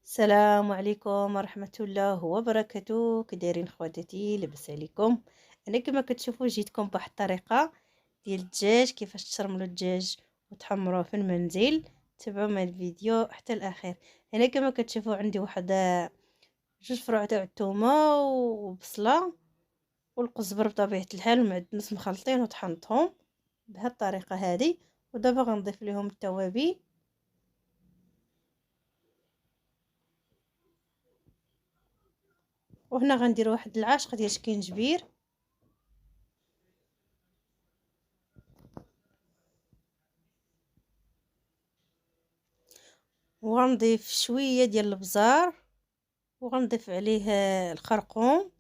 السلام عليكم ورحمة الله وبركاته. كدايرين خواتاتي؟ لاباس عليكم؟ انا كما كتشوفوا جيتكم بواحد الطريقه ديال الدجاج، كيفاش تشرملوا الدجاج وتحمروه في المنزل. تابعوا مع الفيديو حتى الاخير. هنا كما كتشوفوا عندي واحد جوج فروع تاع الثومه وبصله والقزبر بطبيعه الحال ومعدنوس مخلطين وطحنتهم بهذه الطريقه هذه. ودابا غنضيف لهم التوابل. وهنا غندير واحد العاشق ديال شكينجبير، وغنضيف شويه ديال البزار، وغنضيف عليه الخرقوم،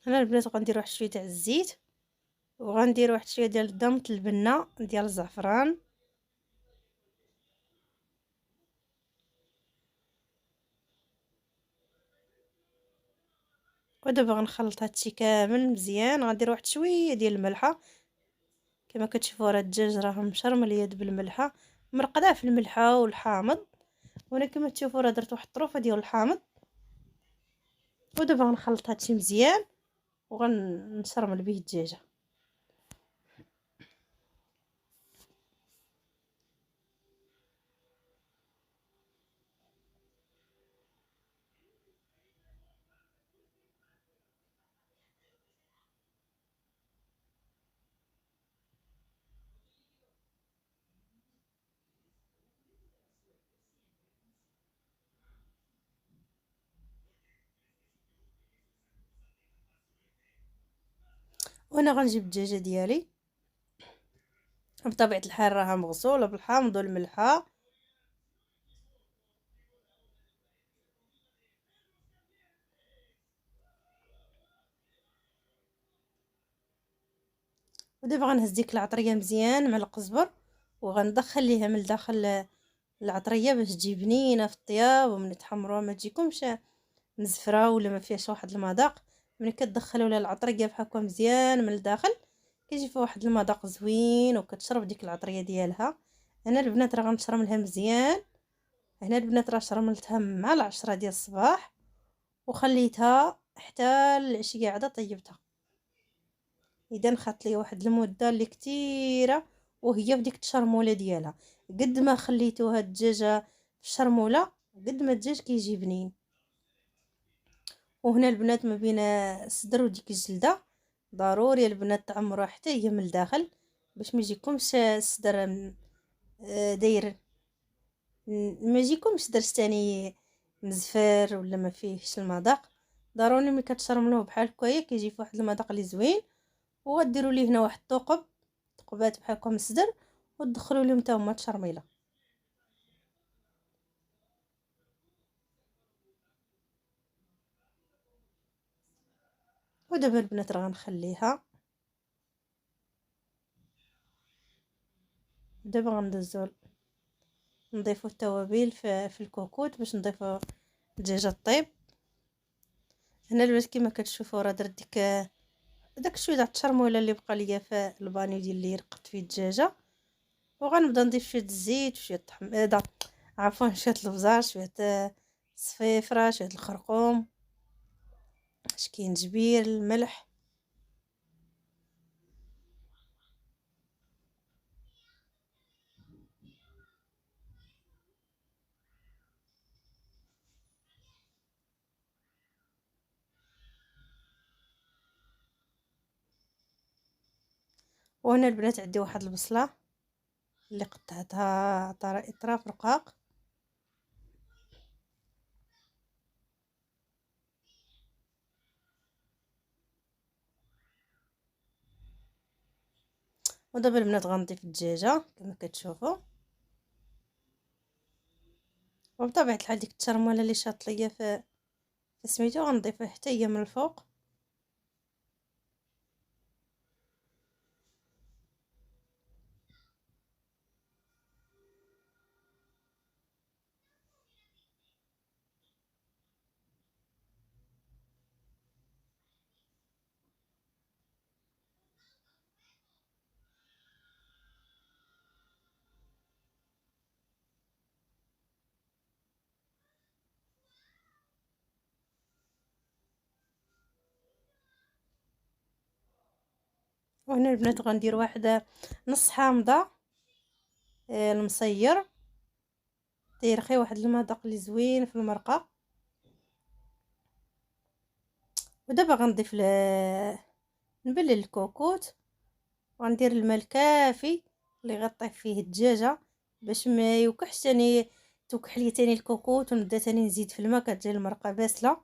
هنا البنات غندير واحد شويه تاع الزيت، وغندير واحد شويه ديال الضمط البنه ديال الزعفران، ودابا غنخلط هادشي كامل مزيان. غندير واحد شويه ديال الملحه، كما كتشوفوا راه الدجاج راه مشرمل بالملحه، مرقداه في الملحه والحامض. وانا كما تشوفوا راه درت واحد الطروفه ديال الحامض. ودابا غنخلط هادشي مزيان وغنشرمل به الدجاجه. وانا غنجيب الدجاجه ديالي بطبيعه الحال راها مغسوله بالحامض والملحه. ودابا غنهز ديك العطريه مزيان مع القزبر، وغندخل ليها من الداخل العطريه باش تجي بنينه في الطياب، ومن تحمروها ما تجيكمش مزفره ولا ما فيهاش واحد المذاق. ملي كتدخلوا لها العطريه بحال هكا مزيان من الداخل كيجي فيه واحد المذاق زوين، وكتشرب ديك العطريه ديالها. هنا البنات راه غنشرملها مزيان. هنا البنات راه شرملتها مع 10 ديال الصباح، وخليتها حتى العشيه عاد طيبتها. اذا خدت لي واحد المده اللي كثيره وهي في ديك الشرموله ديالها. قد ما خليتوها الدجاجه في الشرموله قد ما الدجاج كيجي بنين. وهنا البنات ما بين الصدر وديك الجلده ضروري البنات تعمروها حتى هي من الداخل باش ما يجيكمش الصدر داير، ما يجيكمش درس تاني مزفر ولا ما فيهش المذاق. ضروري ملي كتشرملوه بحال هكايا كيجي فيه واحد المذاق اللي زوين. وغديروا ليه هنا واحد ثقبات بحال هكا من الصدر، وتدخلوا لهم حتى هما التشرميله. ودابا البنات راه غنخليها. دابا غندوزو نضيفو التوابل في الكوكوط باش نضيفو الدجاجه طيب. هنا البنات كما كتشوفوا راه درت داك شويه تاع التشرموله اللي بقى ليا في البانيو ديال اللي رقدت فيه الدجاجه. وغنبدا نضيف شويه الزيت وشويه الطحميضه، عفوا شويه البزار، شويه الصفيفره، شويه الخرقوم، شكينجبير، الملح. وهنا البنات عندي واحد البصله اللي قطعتها اطراف رقاق. ودابا البنات غنضيف الدجاجه كما كتشوفوا، وبطبيعه الحال ديك الترموله اللي شاط ليا في سميتو غنضيفها حتى هي من الفوق. وهنا البنات غندير واحد نص حامضه المصير، داير غير واحد المذاق اللي زوين في المرقه. ودابا غنضيف نبلل الكوكوط، وغندير الماء الكافي اللي غطيف فيه الدجاجه باش ما يوكحش تاني، توكح لي تاني الكوكوط ونبدا تاني نزيد في الماء كتجي المرقه باسله.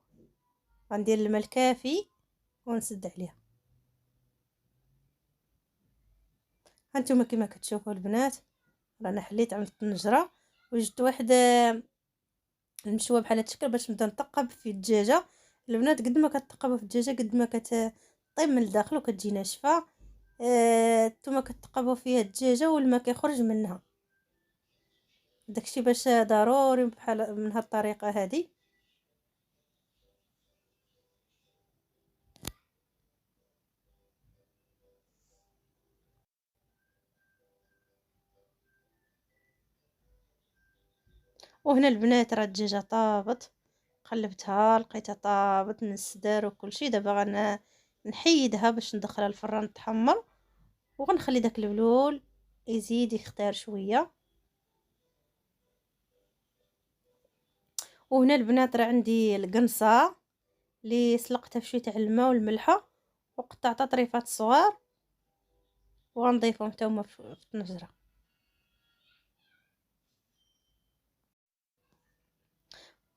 غندير الماء الكافي ونسد عليها. هانتوما كما كتشوفوا البنات رانا حليت عملت النجره وجدت واحد المشوه بحال هاد الشكل باش نبدا نثقب في الدجاجه. البنات قد ما كتثقبوا في الدجاجه قد ما كتطيب من الداخل وكتجي ناشفه. نتوما كتثقبوا فيها الدجاجه والماء كيخرج منها، داكشي باش ضروري بحال من هاد الطريقه هذه. وهنا البنات راه الدجاجه طابت، قلبتها لقيتها طابت من الصدر وكل شيء. دابا نحيدها باش ندخلها الفران تحمر، وغنخلي داك البلول يزيد يختار شويه. وهنا البنات راه عندي القنصه اللي سلقتها في شويه تاع الماء والملحه وقطعتها طريفات صغار وغنضيفهم حتى هما في الطنجره.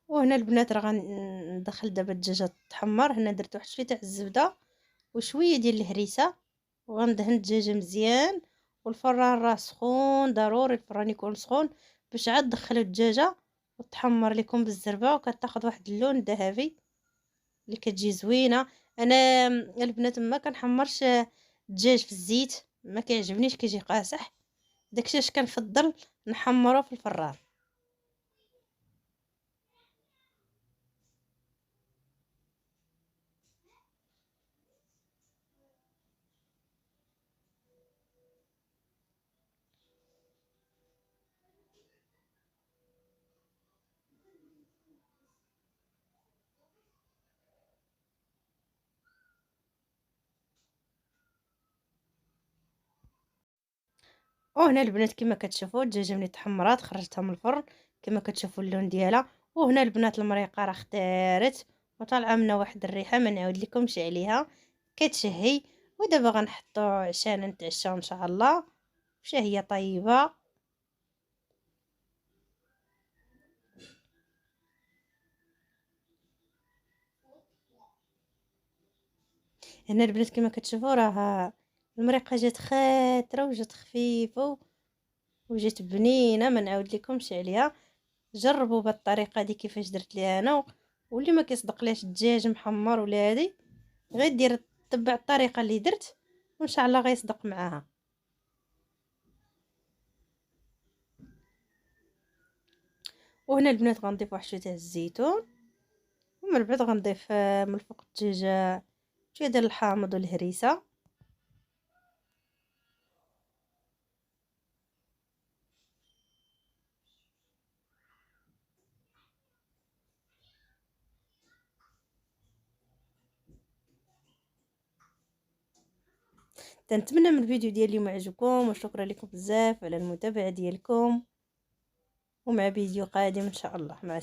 وهنا البنات راه غندخل دابا الدجاجه تحمر. هنا درت واحد شويه تاع الزبده وشويه ديال الهريسه وغندهن الدجاجه مزيان. والفران راه سخون، ضروري الفران يكون سخون باش عاد تدخلوا الدجاجه وتحمر لكم بالزربه وكتاخذ واحد اللون ذهبي اللي كتجي زوينه. انا البنات ما كنحمرش الدجاج في الزيت، ما كيعجبنيش كيجي قاصح، داكشي اش كنفضل نحمره في الفران. وهنا البنات كما كتشوفوا الدجاجه ملي تحمرات خرجتها من الفرن كما كتشوفوا اللون ديالها. وهنا البنات المريقه راه اختارت وطالعه منا واحد الريحه ما نعاود لكمش عليها، كتشهي. ودابا غنحطو عشان نتعشاو ان شاء الله شهيه طيبه. هنا البنات كما كتشوفوا راه المريقه جات خاتره وجات خفيفه وجات بنينه ما نعاود لكمش عليها. جربوا بالطريقه دي كيفاش درت ليها انا، واللي ما كيصدق ليش الدجاج محمر ولا هادي غير دير تبع الطريقه اللي درت وان شاء الله غيصدق معاها. وهنا البنات غنضيف واحد شويه تاع الزيتون، ومن بعد غنضيف من الفوق الدجاج شويه ديال الحامض والهريسه. تنتمنى من الفيديو ديال اليوم عجبكم، وشكرا لكم بزاف على المتابعه ديالكم، ومع فيديو قادم ان شاء الله. مع